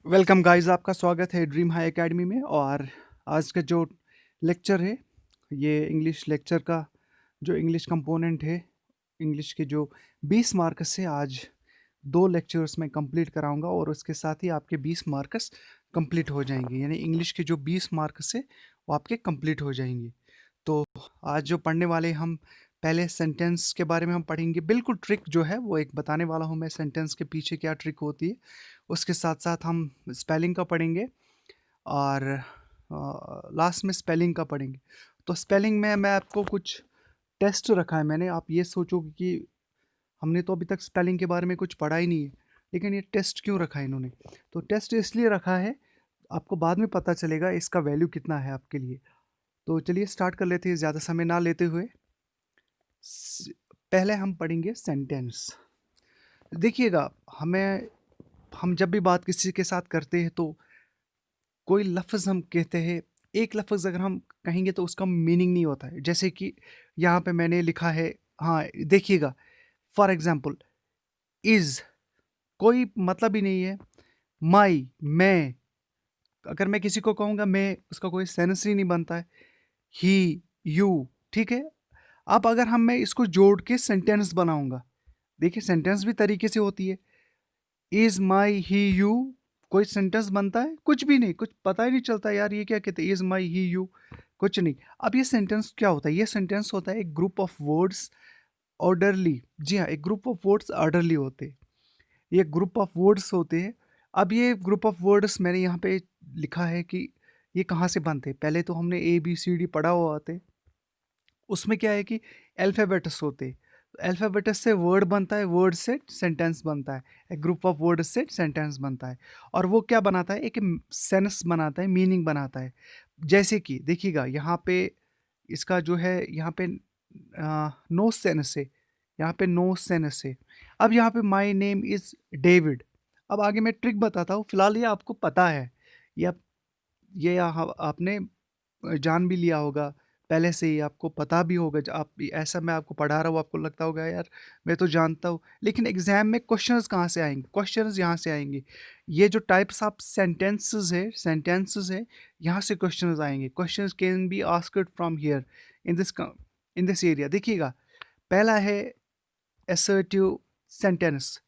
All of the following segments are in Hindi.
वेलकम गाइस, आपका स्वागत है ड्रीम हाई एकेडमी में। और आज का जो लेक्चर है, ये इंग्लिश लेक्चर का जो इंग्लिश कंपोनेंट है, इंग्लिश के जो 20 मार्क्स से आज दो लेक्चर्स में कंप्लीट कराऊंगा और उसके साथ ही आपके 20 मार्क्स कंप्लीट हो जाएंगे। यानी इंग्लिश के जो 20 मार्क्स है वो आपके कंप्लीट हो जाएंगे। तो आज जो पढ़ने वाले हम पहले सेंटेंस के बारे में हम पढ़ेंगे। बिल्कुल ट्रिक जो है वो एक बताने वाला हूँ मैं, सेंटेंस के पीछे क्या ट्रिक होती है। उसके साथ साथ हम स्पेलिंग का पढ़ेंगे और लास्ट में स्पेलिंग का पढ़ेंगे। तो स्पेलिंग में मैं आपको कुछ टेस्ट रखा है मैंने। आप ये सोचोगे कि हमने तो अभी तक स्पेलिंग के बारे में कुछ पढ़ा ही नहीं है, लेकिन ये टेस्ट क्यों रखा है इन्होंने? तो टेस्ट इसलिए रखा है, आपको बाद में पता चलेगा इसका वैल्यू कितना है आपके लिए। तो चलिए स्टार्ट कर लेते हैं ज़्यादा समय ना लेते हुए। पहले हम पढ़ेंगे सेंटेंस। देखिएगा, हम जब भी बात किसी के साथ करते हैं तो कोई लफ्ज़ हम कहते हैं, एक लफ्ज़ अगर हम कहेंगे तो उसका मीनिंग नहीं होता है। जैसे कि यहाँ पे मैंने लिखा है, हाँ देखिएगा, फॉर एग्जांपल इज़, कोई मतलब ही नहीं है। माई, मैं, अगर मैं किसी को कहूँगा मैं, उसका कोई सेंस ही नहीं बनता है। ही, यू, ठीक है। अब अगर मैं इसको जोड़ के सेंटेंस बनाऊंगा, देखिए सेंटेंस भी तरीके से होती है। इज माई ही यू, कोई सेंटेंस बनता है? कुछ भी नहीं, कुछ पता ही नहीं चलता यार ये क्या कहते हैं, इज माई ही यू, कुछ नहीं। अब ये सेंटेंस क्या होता है? ये सेंटेंस होता है एक ग्रुप ऑफ वर्ड्स ऑर्डरली। जी हाँ, एक ग्रुप ऑफ वर्ड्स ऑर्डरली होते हैं। ये ग्रुप ऑफ वर्ड्स होते हैं। अब ये ग्रुप ऑफ वर्ड्स मैंने यहाँ पे लिखा है कि ये कहाँ से बनते हैं। पहले तो हमने ए बी सी डी पढ़ा हुआ होते, उसमें क्या है कि अल्फ़ाबेट्स होते हैं। अल्फ़ाबेट्स से वर्ड बनता है, वर्ड से सेंटेंस बनता है, एक ग्रुप ऑफ वर्ड से सेंटेंस बनता है। और वो क्या बनाता है? एक सेंस बनाता है, मीनिंग बनाता है। जैसे कि देखिएगा यहाँ पे, इसका जो है यहाँ पे नो सेंस है, यहाँ पे नो सेंस है। अब यहाँ पे माय नेम इज़ डेविड। अब आगे मैं ट्रिक बताता हूँ, फिलहाल ये आपको पता है, ये आप ये आपने जान भी लिया होगा पहले से ही, आपको पता भी होगा। आप ऐसा मैं आपको पढ़ा रहा हूँ, आपको लगता होगा यार मैं तो जानता हूँ, लेकिन एग्जाम में क्वेश्चंस कहाँ से आएंगे? क्वेश्चंस यहाँ से आएंगे। ये जो टाइप्स ऑफ सेंटेंसेस है, यहाँ से क्वेश्चंस आएंगे। Questions can be asked from here, in this in this area. देखिएगा, पहला है असर्टिव सेंटेंस,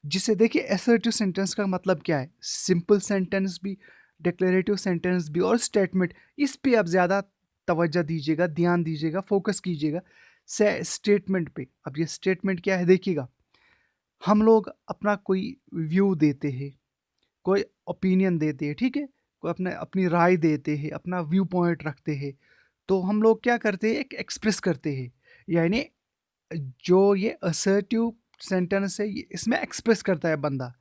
जिसे देखिए असर्टिव सेंटेंस का मतलब क्या है? सिंपल सेंटेंस भी, डिक्लेरेटिव सेंटेंस भी और स्टेटमेंट। इस पे आप ज़्यादा तवज्जो दीजिएगा, ध्यान दीजिएगा, फोकस कीजिएगा से स्टेटमेंट पे। अब ये स्टेटमेंट क्या है देखिएगा, हम लोग अपना कोई व्यू देते हैं, कोई ओपिनियन देते हैं, ठीक है, कोई अपने अपनी राय देते हैं, अपना व्यू पॉइंट रखते हैं। तो हम लोग क्या करते हैं? एक एक्सप्रेस करते हैं। यानी जो ये असर्टिव सेंटेंस है, इसमें एक्सप्रेस करता है बंदा।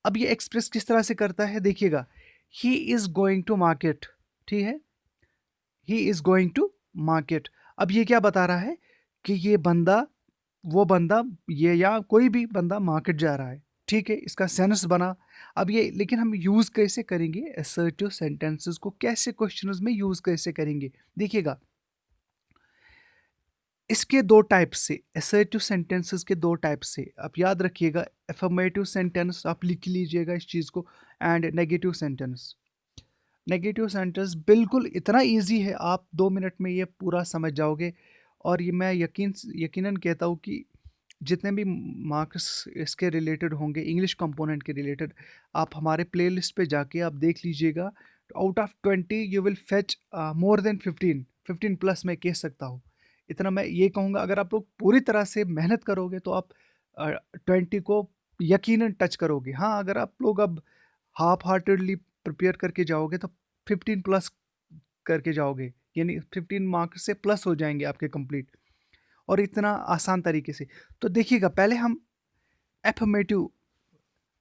अब ये एक्सप्रेस किस तरह से करता है देखिएगा, he is going to market, ठीक है, he is going to market. अब ये क्या बता रहा है कि ये बंदा, वो बंदा, ये या कोई भी बंदा मार्केट जा रहा है, ठीक है, इसका सेंस बना। अब ये लेकिन हम यूज कैसे करेंगे असर्टिव सेंटेंसेस को? कैसे क्वेश्चंस में यूज कैसे करेंगे देखिएगा, इसके दो टाइप से, असर्टिव सेंटेंसेस के दो टाइप से आप याद रखिएगा। अफर्मेटिव सेंटेंस आप लिख लीजिएगा इस चीज़ को, and negative sentence. Negative sentence बिल्कुल इतना इजी है, आप 2 मिनट में ये पूरा समझ जाओगे। और ये मैं यकीनन कहता हूँ कि जितने भी मार्क्स इसके रिलेटेड होंगे, इंग्लिश कंपोनेंट के रिलेटेड, आप हमारे प्लेलिस्ट पे जाके आप देख लीजिएगा। Out of 20 you will fetch more than 15 plus मैं कह सकता हूँ। इतना मैं ये कहूँगा, अगर आप लोग पूरी तरह से मेहनत करोगे तो आप 20 को यकीनन टच करोगे। हाँ, अगर आप लोग अब हाफ हार्टेडली प्रिपेयर करके जाओगे तो 15 प्लस करके जाओगे, यानी 15 मार्क्स से प्लस हो जाएंगे आपके कंप्लीट, और इतना आसान तरीके से। तो देखिएगा, पहले हम एफर्मेटिव।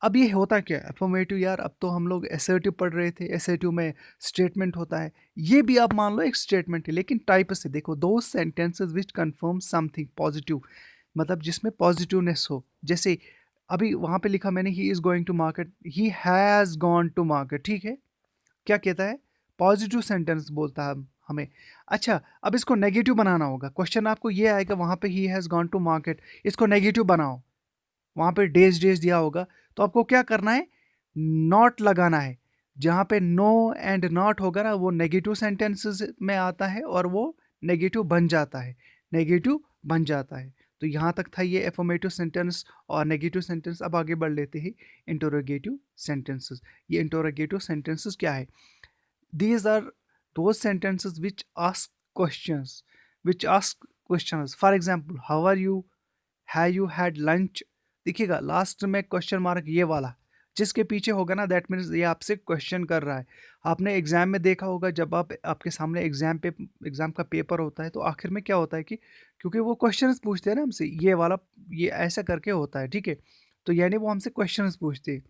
अब ये होता क्या है एफर्मेटिव? यार अब तो हम लोग एसर्टिव पढ़ रहे थे, एसर्टिव में स्टेटमेंट होता है। ये भी आप मान लो एक स्टेटमेंट है, लेकिन टाइप से देखो, दो सेंटेंसेस विच कन्फर्म समथिंग पॉजिटिव, मतलब जिसमें पॉजिटिवनेस हो। जैसे अभी वहां पे लिखा मैंने, he is going to market, he has gone to market, ठीक है, क्या कहता है? पॉजिटिव सेंटेंस बोलता है हमें। अच्छा, अब इसको नेगेटिव बनाना होगा। क्वेश्चन आपको ये आएगा, वहां पे he has gone to market, इसको नेगेटिव बनाओ। वहां पे डेज डेज दिया होगा, तो आपको क्या करना है? नॉट लगाना है। जहाँ पे नो एंड नॉट होगा ना, वो नेगेटिव सेंटेंसेस में आता है और वो नेगेटिव बन जाता है, नेगेटिव बन जाता है। तो यहाँ तक था ये एफर्मेटिव सेंटेंस और नेगेटिव सेंटेंस। अब आगे बढ़ लेते हैं इंटरोगेटिव सेंटेंसेस। ये इंटरोगेटिव सेंटेंसेस क्या है? These are those sentences which ask questions, which ask questions. For example, how are you? Have you had lunch? देखिएगा लास्ट में क्वेश्चन मार्क ये वाला जिसके पीछे होगा ना, दैट मीन्स ये आपसे क्वेश्चन कर रहा है। आपने एग्जाम में देखा होगा, जब आपके सामने एग्जाम का पेपर होता है तो आखिर में क्या होता है कि क्योंकि वो क्वेश्चंस पूछते हैं ना हमसे, ये वाला ये ऐसा करके होता है, ठीक है। तो यानी वो हमसे क्वेश्चंस पूछते हैं।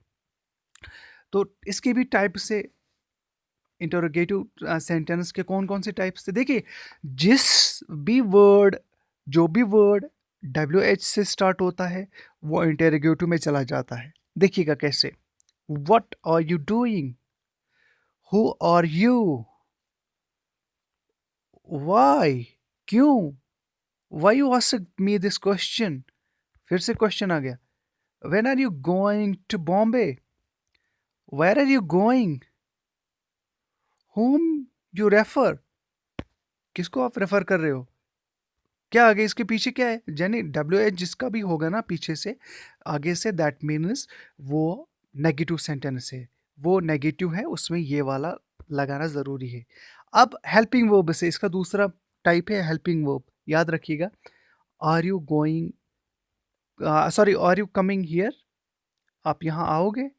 तो इसके भी टाइप से इंटरोगेटिव सेंटेंस के कौन कौन से टाइप्स थे, देखिए। जिस भी वर्ड जो भी वर्ड WH से स्टार्ट होता है वो इंटरोगेटिव में चला जाता है। देखिएगा कैसे। What are you doing? Who are you? Why? क्यों? Why you asked me this question? फिर से क्वेश्चन आ गया। When are you going to Bombay? Where are you going? whom you refer? किसको आप रेफर कर रहे हो? क्या आगे इसके पीछे क्या है? यानी WH जिसका भी होगा ना पीछे से, आगे से, दैट मीन्स वो नेगेटिव सेंटेंस है, वो नेगेटिव है, उसमें ये वाला लगाना ज़रूरी है। अब हेल्पिंग वर्ब से इसका दूसरा टाइप है हेल्पिंग वर्ब। याद रखिएगा, are you going, sorry, are you coming here? आप यहाँ आओगे?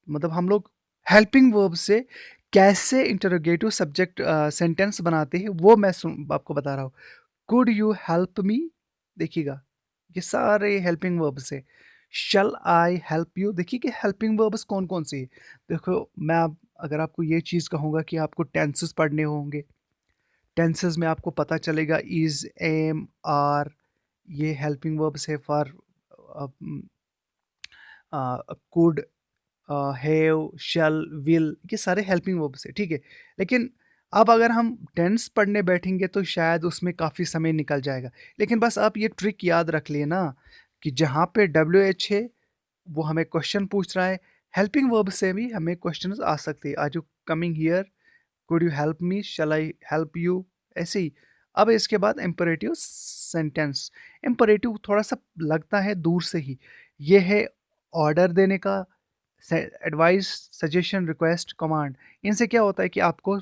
मतलब हम लोग हेल्पिंग वर्ब से कैसे इंटरोगेटिव सब्जेक्ट सेंटेंस बनाते हैं वो मैं आपको बता रहा हूँ। कुड यू हेल्प मी? देखिएगा, ये सारे हेल्पिंग वर्ब्स है। शल आई हेल्प यू? देखिए कि हेल्पिंग वर्ब्स कौन कौन से हैं। देखो, मैं अगर आपको ये चीज़ कहूँगा कि आपको टेंसेस पढ़ने होंगे, टेंसेस में आपको पता चलेगा इज, एम, आर, ये हेल्पिंग वर्ब्स है। For could, have, shall, will, ये सारे हेल्पिंग वर्ब्स है, ठीक है। लेकिन अब अगर हम टेंस पढ़ने बैठेंगे तो शायद उसमें काफ़ी समय निकल जाएगा। लेकिन बस आप ये ट्रिक याद रख लिए ना कि जहाँ पे WH है वो हमें क्वेश्चन पूछ रहा है। हेल्पिंग वर्ब से भी हमें क्वेश्चन आ सकते हैं। Are you coming here? Could you help me? Shall I help you? ऐसे ही। अब इसके बाद इम्परेटिव सेंटेंस। इम्परेटिव थोड़ा सा लगता है दूर से ही, ये है ऑर्डर देने का, एडवाइस, सजेशन, रिक्वेस्ट, कमांड। इनसे क्या होता है कि आपको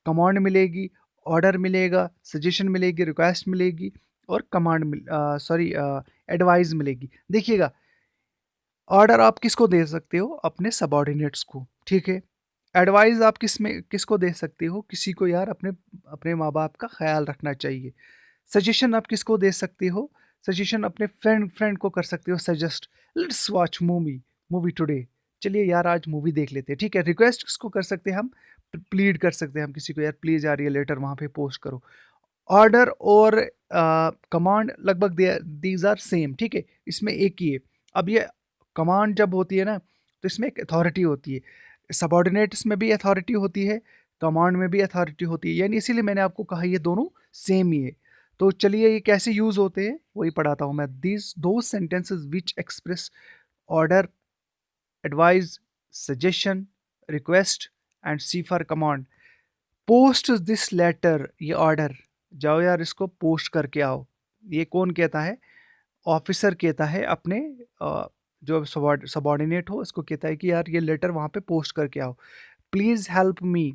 कमांड मिलेगी, ऑर्डर मिलेगा, सजेशन मिलेगी, रिक्वेस्ट मिलेगी और कमांड सॉरी एडवाइस मिलेगी। देखिएगा, ऑर्डर आप किसको दे सकते हो? अपने सबॉर्डिनेट्स को, ठीक है। एडवाइस आप किसको दे सकते हो? किसी को, यार अपने अपने माँ बाप का ख्याल रखना चाहिए। सजेशन आप किसको दे सकते हो? सजेशन अपने फ्रेंड को कर सकते हो suggest, let's watch movie today, चलिए यार आज मूवी देख लेते हैं, ठीक है। रिक्वेस्ट किसको कर सकते हैं हम? प्लीड कर सकते हैं हम किसी को, यार प्लीज यार ये लेटर वहाँ पे पोस्ट करो। ऑर्डर और कमांड लगभग दीज आर सेम, ठीक है, इसमें एक ही है। अब ये कमांड जब होती है ना, तो इसमें एक अथॉरिटी होती है। सबॉर्डिनेट्स में भी अथॉरिटी होती है, कमांड में भी अथॉरिटी होती है, यानी इसीलिए मैंने आपको कहा ये दोनों सेम ही है। तो चलिए ये कैसे यूज होते हैं वही पढ़ाता हूँ मैं। दीज दो sentences which express order, advice, suggestion, request and C for command. Post this letter, ये ऑर्डर, जाओ यार इसको पोस्ट करके आओ। ये कौन कहता है? ऑफिसर कहता है अपने जो सबॉर्डिनेट हो उसको, कहता है कि यार ये लेटर वहाँ पे पोस्ट करके आओ। प्लीज़ हेल्प मी,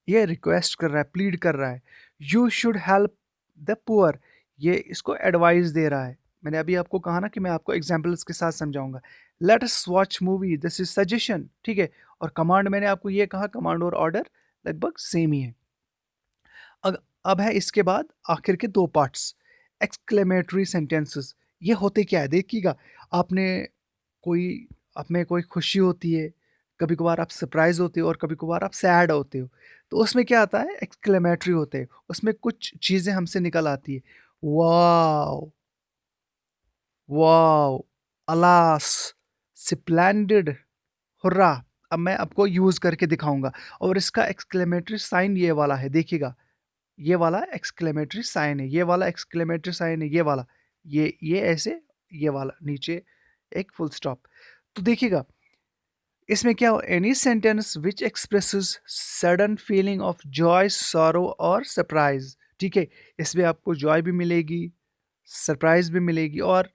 ये रिक्वेस्ट कर रहा है, प्लीड कर रहा है। You should help the poor, ये इसको एडवाइस दे रहा है। मैंने अभी आपको कहा ना कि मैं आपको एग्जाम्पल्स के साथ समझाऊंगा। Let us watch movie, this is suggestion, ठीक है। और कमांड मैंने आपको ये कहा, कमांड और ऑर्डर लगभग सेम ही है। अब है इसके बाद आखिर के दो पार्ट्स, एक्सक्लेमेटरी सेंटेंसेस। ये होते क्या है देखिएगा। आपने कोई आप में कोई खुशी होती है, कभी कभार आप सरप्राइज होते हो और कभी कभार आप सैड होते हो, तो उसमें क्या आता है? एक्सक्लेमेटरी होते हैं, उसमें कुछ चीज़ें हमसे निकल आती है। Wow, wow, alas, splendid, hurrah. अब मैं आपको यूज़ करके दिखाऊंगा। और इसका एक्सक्लेमेटरी साइन ये वाला है, देखिएगा। ये वाला एक्सक्लेमेटरी साइन है, ये वाला एक्सक्लेमेटरी साइन है, ये वाला, ये ऐसे, ये वाला नीचे एक फुल स्टॉप। तो देखिएगा, इसमें क्या हो, any sentence which expresses sudden feeling of Joy, sorrow और सरप्राइज। ठीक है, इसमें आपको जॉय भी मिलेगी, सरप्राइज भी मिलेगी और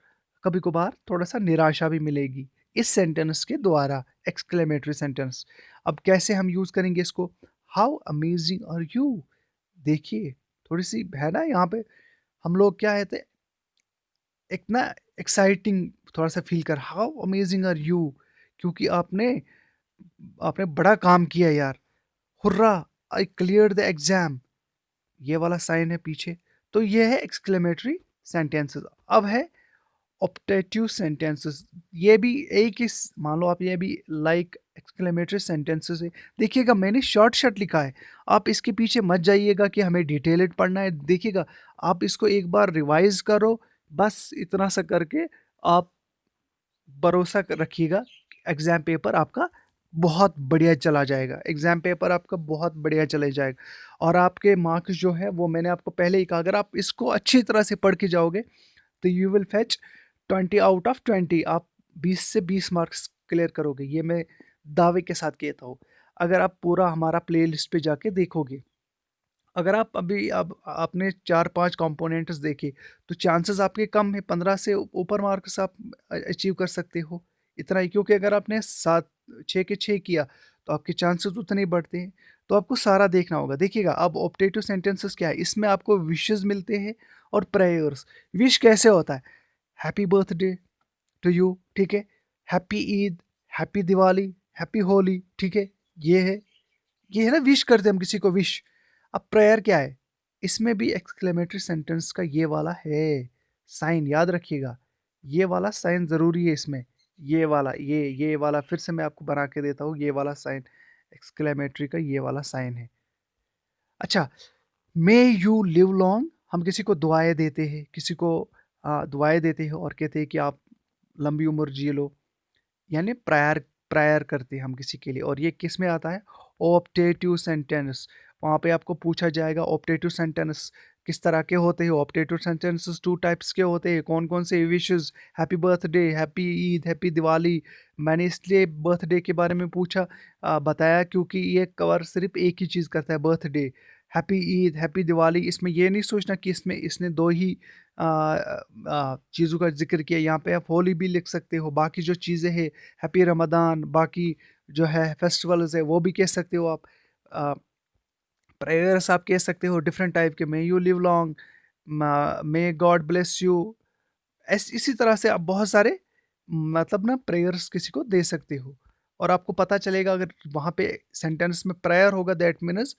कभी कभार थोड़ा सा निराशा भी मिलेगी इस सेंटेंस के द्वारा, एक्सक्लेमेटरी सेंटेंस। अब कैसे हम यूज करेंगे इसको? How amazing are you. देखिए, थोड़ी सी है ना यहाँ पे, हम लोग क्या है एक ना एक्साइटिंग थोड़ा सा फील कर, हाउ अमेजिंग आर यू, क्योंकि आपने आपने बड़ा काम किया यार, hurrah, I clear the exam, ये वाला साइन है पीछे। तो ये है एक्सक्लेमेटरी सेंटेंसेस। अब है ऑप्टेटिव सेंटेंसेस। ये भी एक ही मान लो आप, ये भी लाइक एक्सक्लेमेटरी सेंटेंसेस है। देखिएगा, मैंने शॉर्ट शॉर्ट लिखा है, आप इसके पीछे मत जाइएगा कि हमें डिटेल्ड पढ़ना है। देखिएगा, आप इसको एक बार रिवाइज करो, बस इतना सा करके आप भरोसा रखिएगा, एग्जाम पेपर आपका बहुत बढ़िया चला जाएगा, एग्जाम पेपर आपका बहुत बढ़िया चले जाएगा। और आपके मार्क्स जो है वो मैंने आपको पहले ही कहा, अगर आप इसको अच्छी तरह से पढ़ के जाओगे तो you will fetch 20 out of 20, आप 20 से 20 मार्क्स क्लियर करोगे, ये मैं दावे के साथ कहता हूँ। अगर आप पूरा हमारा प्ले लिस्ट पे जाके देखोगे, अगर आप अभी अब आपने 4-5 कंपोनेंट्स देखे, तो चांसेस आपके कम है, 15 से ऊपर मार्क्स आप अचीव कर सकते हो, इतना ही। क्योंकि अगर आपने 7 6 के 6 किया तो आपके चांसेस उतने ही बढ़ते हैं। तो आपको सारा देखना होगा। देखिएगा, अब ऑप्टेटिव सेंटेंसेस क्या है, इसमें आपको विशेस मिलते हैं और प्रेयर्स। विश कैसे होता है? हैप्पी बर्थडे टू यू, ठीक है, happy Eid, happy Diwali, happy Holi, ठीक है, ये है ना, विश करते हैं हम किसी को, विश। अब प्रेयर क्या है? इसमें भी एक्सक्लेमेटरी सेंटेंस का ये वाला है साइन, याद रखिएगा, ये वाला साइन जरूरी है इसमें। ये वाला, ये वाला फिर से मैं आपको बना के देता हूँ, ये वाला साइन एक्सक्लेमेटरी का, ये वाला साइन है। अच्छा, मे यू लिव लॉन्ग, हम किसी को दुआएं देते हैं, किसी को दुआएं देते हैं और कहते हैं कि आप लंबी उम्र जी लो, यानी प्रायर प्रायर करते हैं हम किसी के लिए। और ये किस में आता है? Optative sentence. वहाँ पे आपको पूछा जाएगा ऑप्टेटिव सेंटेंस किस तरह के होते हैं। ऑप्टेटिव सेंटेंसेस 2 टाइप्स के होते हैं, कौन कौन से? Wishes, happy birthday, happy Eid, happy Diwali. मैंने इसलिए बर्थडे के बारे में पूछा, बताया, क्योंकि ये कवर सिर्फ एक ही चीज़ करता है, birthday. Happy Eid, happy Diwali, इसमें ये नहीं सोचना कि इसमें इसने दो ही चीज़ों का जिक्र किया। यहाँ पे आप होली भी लिख सकते हो, बाकी जो चीज़ें हैं, हैप्पी रमदान, बाकी जो है फेस्टिवल्स है वो भी कह सकते हो आप। प्रेयर्स आप कह सकते हो डिफरेंट टाइप के, may you live long, may God bless you. इसी तरह से आप बहुत सारे मतलब ना प्रेयर्स किसी को दे सकते हो। और आपको पता चलेगा, अगर वहाँ पे सेंटेंस में प्रेयर होगा, दैट मीन्स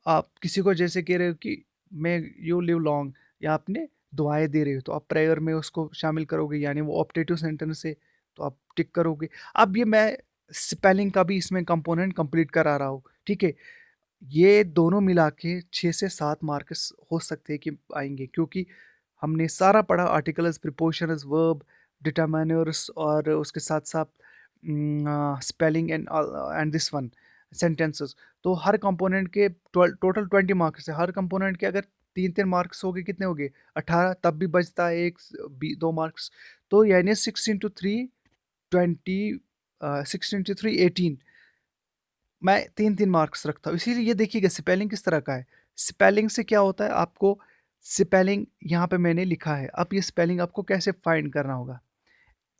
आप किसी को जैसे कह रहे हो कि मे यू लिव लॉन्ग, या आपने दुआएं दे रहे हो, तो आप प्रेयर में उसको शामिल करोगे, यानी वो ऑप्टेटिव सेंटेंस है, तो आप टिक करोगे। अब ये मैं स्पेलिंग का भी इसमें कंपोनेंट कंप्लीट करा रहा हूँ, ठीक है। ये दोनों मिला के 6 से 7 मार्क्स हो सकते हैं कि आएंगे, क्योंकि हमने सारा पढ़ा, आर्टिकल्स, प्रीपोजिशंस, वर्ब, डिटरमिनर्स, और उसके साथ साथ spelling and this one, sentences. तो हर कंपोनेंट के टोटल 20 मार्क्स है। हर कंपोनेंट के अगर 3-3 मार्क्स हो गए, कितने हो गए? 18, तब भी बचता है 2 मार्क्स। तो यानी 6 × 3 20, 6 × 3 18, मैं 3-3 मार्क्स रखता हूँ। इसीलिए ये देखिएगा, स्पेलिंग किस तरह का है। स्पेलिंग से क्या होता है, आपको स्पेलिंग यहाँ पे मैंने लिखा है, अब ये स्पेलिंग आपको कैसे फाइंड करना होगा,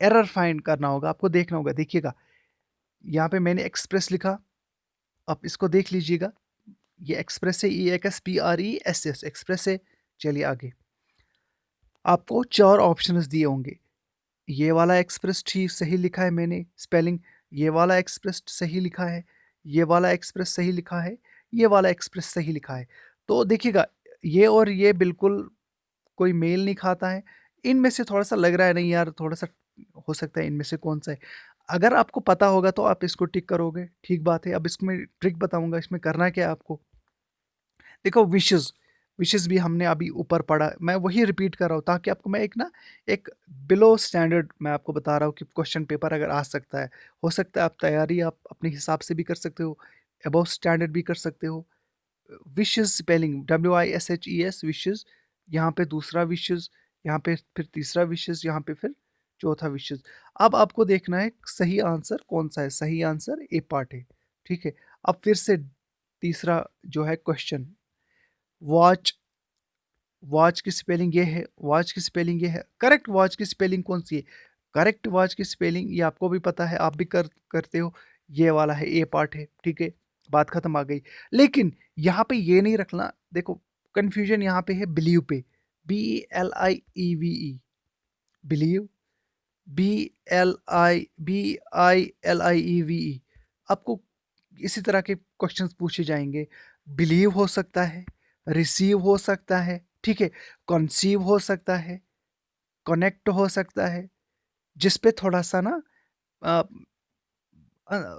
एरर फाइंड करना होगा, आपको देखना होगा। देखिएगा, यहाँ पे मैंने एक्सप्रेस लिखा, आप इसको देख लीजिएगा, ये एक्सप्रेस है, EXPRESS, एक्सप्रेस है। चलिए आगे, आपको 4 ऑप्शंस दिए होंगे। ये वाला एक्सप्रेस ठीक सही लिखा है मैंने स्पेलिंग, ये वाला एक्सप्रेस सही लिखा है, ये वाला एक्सप्रेस सही लिखा है, ये वाला एक्सप्रेस सही लिखा है। तो देखिएगा, ये और ये बिल्कुल कोई मेल नहीं खाता है। इनमें से थोड़ा सा लग रहा है, नहीं यार, थोड़ा सा हो सकता है इनमें से कौन सा है। अगर आपको पता होगा तो आप इसको टिक करोगे, ठीक बात है। अब इसको मैं ट्रिक बताऊंगा, इसमें करना क्या है आपको। देखो, विशेस, विशेस भी हमने अभी ऊपर पढ़ा, मैं वही रिपीट कर रहा हूँ ताकि आपको मैं एक ना, एक बिलो स्टैंडर्ड मैं आपको बता रहा हूँ कि क्वेश्चन पेपर अगर आ सकता है, हो सकता है आप तैयारी आप अपने हिसाब से भी कर सकते हो, अबव स्टैंडर्ड भी कर सकते हो। विशेस स्पेलिंग WISHES, विशेस, यहाँ पे दूसरा विशेस, यहाँ पे फिर तीसरा विशेस, यहाँ पे फिर चौथा विशेष। अब आपको देखना है सही आंसर कौन सा है। सही आंसर ए पार्ट है, ठीक है। अब फिर से तीसरा जो है क्वेश्चन, वॉच, वॉच की स्पेलिंग ये है, वॉच की स्पेलिंग ये है। करेक्ट वॉच की स्पेलिंग कौन सी है? करेक्ट वॉच की स्पेलिंग ये आपको भी पता है, आप भी करते हो। ये वाला है, ए पार्ट है, ठीक है। बात खत्म आ गई। लेकिन यहाँ पे ये नहीं रखना, देखो कंफ्यूजन यहाँ पे है बिलीव पे, BLIEVE, बिलीव, BLIEVE। आपको इसी तरह के क्वेश्चंस पूछे जाएंगे। बिलीव हो सकता है, रिसीव हो सकता है, ठीक है, कंसीव हो सकता है, कनेक्ट हो सकता है, जिस पे थोड़ा सा ना अ,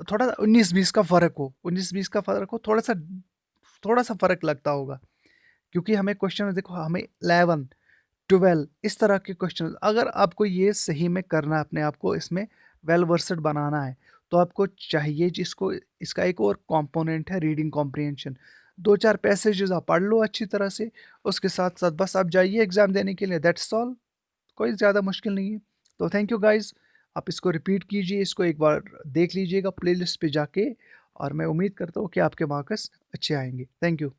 थोड़ा 19-20 का फर्क हो, 19-20 का फर्क हो, थोड़ा सा फर्क लगता होगा। क्योंकि हमें क्वेश्चन देखो, हमें 11 12 इस तरह के क्वेश्चन, अगर आपको ये सही में करना है, अपने आप को इसमें वेल वर्सड बनाना है, तो आपको चाहिए जिसको, इसका एक और कंपोनेंट है रीडिंग कॉम्प्रिहेंशन। 2-4 पैसेजेस आप पढ़ लो अच्छी तरह से, उसके साथ-साथ बस आप जाइए एग्ज़ाम देने के लिए, दैट्स ऑल। कोई ज़्यादा मुश्किल नहीं है। तो थैंक यू गाइज़, आप इसको रिपीट कीजिए, इसको एक बार देख लीजिएगा प्लेलिस्ट पे जाके, और मैं उम्मीद करता हूँ कि आपके मार्क्स अच्छे आएँगे। Thank you.